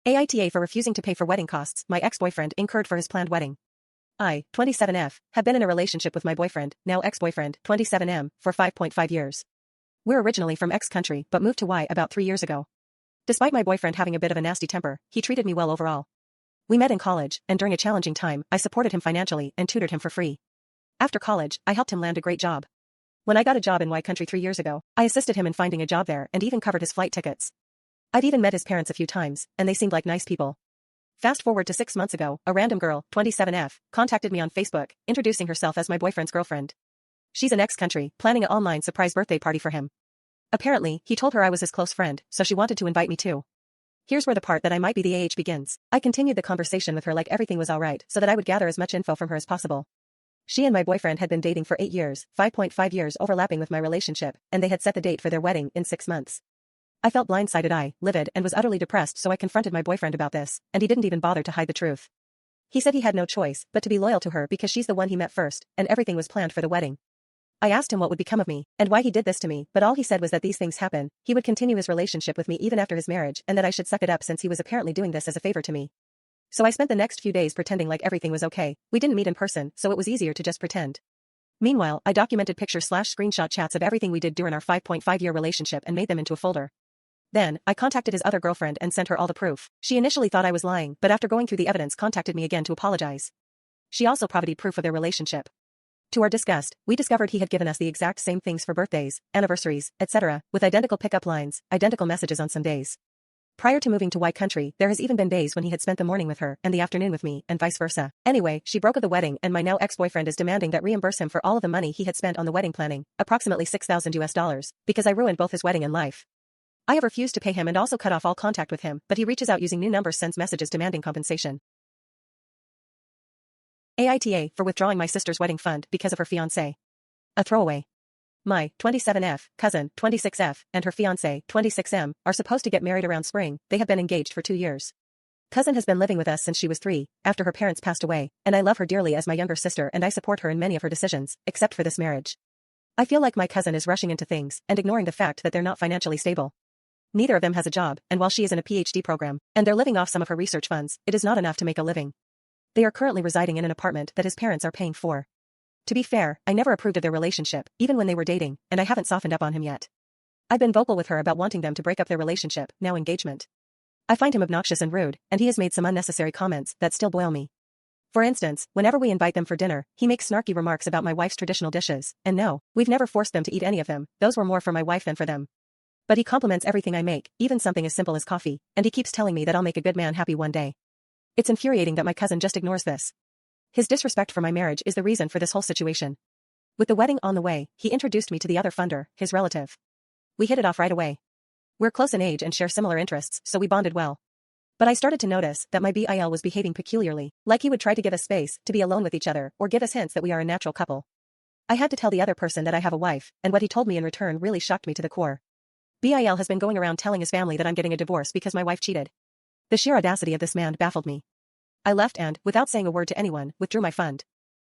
AITA for refusing to pay for wedding costs my ex-boyfriend incurred for his planned wedding. I, 27F, have been in a relationship with my boyfriend, now ex-boyfriend, 27M, for 5.5 years. We're originally from X country but moved to Y about 3 years ago. Despite my boyfriend having a bit of a nasty temper, he treated me well overall. We met in college, and during a challenging time, I supported him financially and tutored him for free. After college, I helped him land a great job. When I got a job in Y country 3 years ago, I assisted him in finding a job there and even covered his flight tickets. I'd even met his parents a few times, and they seemed like nice people. Fast forward to 6 months ago, a random girl, 27F, contacted me on Facebook, introducing herself as my boyfriend's girlfriend. She's in X country, planning an online surprise birthday party for him. Apparently, he told her I was his close friend, so she wanted to invite me too. Here's where the part that I might be the AH begins. I continued the conversation with her like everything was alright, so that I would gather as much info from her as possible. She and my boyfriend had been dating for 8 years, 5.5 years overlapping with my relationship, and they had set the date for their wedding in 6 months. I felt blindsided, livid, and was utterly depressed, so I confronted my boyfriend about this, and he didn't even bother to hide the truth. He said he had no choice but to be loyal to her because she's the one he met first, and everything was planned for the wedding. I asked him what would become of me, and why he did this to me, but all he said was that these things happen, he would continue his relationship with me even after his marriage, and that I should suck it up since he was apparently doing this as a favor to me. So I spent the next few days pretending like everything was okay. We didn't meet in person, so it was easier to just pretend. Meanwhile, I documented picture/screenshot chats of everything we did during our 5.5-year relationship and made them into a folder. Then, I contacted his other girlfriend and sent her all the proof. She initially thought I was lying, but after going through the evidence contacted me again to apologize. She also provided proof of their relationship. To our disgust, we discovered he had given us the exact same things for birthdays, anniversaries, etc., with identical pickup lines, identical messages on some days. Prior to moving to Y country, there has even been days when he had spent the morning with her and the afternoon with me, and vice versa. Anyway, she broke up the wedding and my now ex-boyfriend is demanding that reimburse him for all of the money he had spent on the wedding planning, approximately $6,000, because I ruined both his wedding and life. I have refused to pay him and also cut off all contact with him, but he reaches out using new numbers, sends messages demanding compensation. AITA for withdrawing my sister's wedding fund because of her fiancé. A throwaway. My 27F cousin, 26F, and her fiancé, 26M, are supposed to get married around spring. They have been engaged for 2 years. Cousin has been living with us since she was 3, after her parents passed away, and I love her dearly as my younger sister and I support her in many of her decisions, except for this marriage. I feel like my cousin is rushing into things and ignoring the fact that they're not financially stable. Neither of them has a job, and while she is in a PhD program, and they're living off some of her research funds, it is not enough to make a living. They are currently residing in an apartment that his parents are paying for. To be fair, I never approved of their relationship, even when they were dating, and I haven't softened up on him yet. I've been vocal with her about wanting them to break up their relationship, now engagement. I find him obnoxious and rude, and he has made some unnecessary comments that still boil me. For instance, whenever we invite them for dinner, he makes snarky remarks about my wife's traditional dishes, and no, we've never forced them to eat any of them, those were more for my wife than for them. But he compliments everything I make, even something as simple as coffee, and he keeps telling me that I'll make a good man happy one day. It's infuriating that my cousin just ignores this. His disrespect for my marriage is the reason for this whole situation. With the wedding on the way, he introduced me to the other funder, his relative. We hit it off right away. We're close in age and share similar interests, so we bonded well. But I started to notice that my BIL was behaving peculiarly, like he would try to give us space to be alone with each other or give us hints that we are a natural couple. I had to tell the other person that I have a wife, and what he told me in return really shocked me to the core. BIL has been going around telling his family that I'm getting a divorce because my wife cheated. The sheer audacity of this man baffled me. I left and, without saying a word to anyone, withdrew my fund.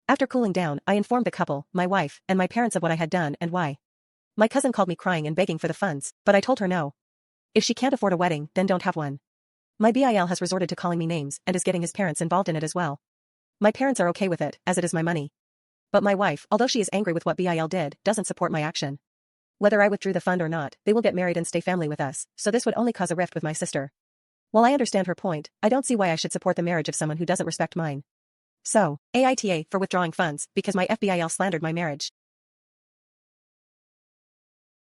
After cooling down, I informed the couple, my wife, and my parents of what I had done and why. My cousin called me crying and begging for the funds, but I told her no. If she can't afford a wedding, then don't have one. My BIL has resorted to calling me names and is getting his parents involved in it as well. My parents are okay with it, as it is my money. But my wife, although she is angry with what BIL did, doesn't support my action. Whether I withdrew the fund or not, they will get married and stay family with us, so this would only cause a rift with my sister. While I understand her point, I don't see why I should support the marriage of someone who doesn't respect mine. So, AITA for withdrawing funds because my FBIL slandered my marriage.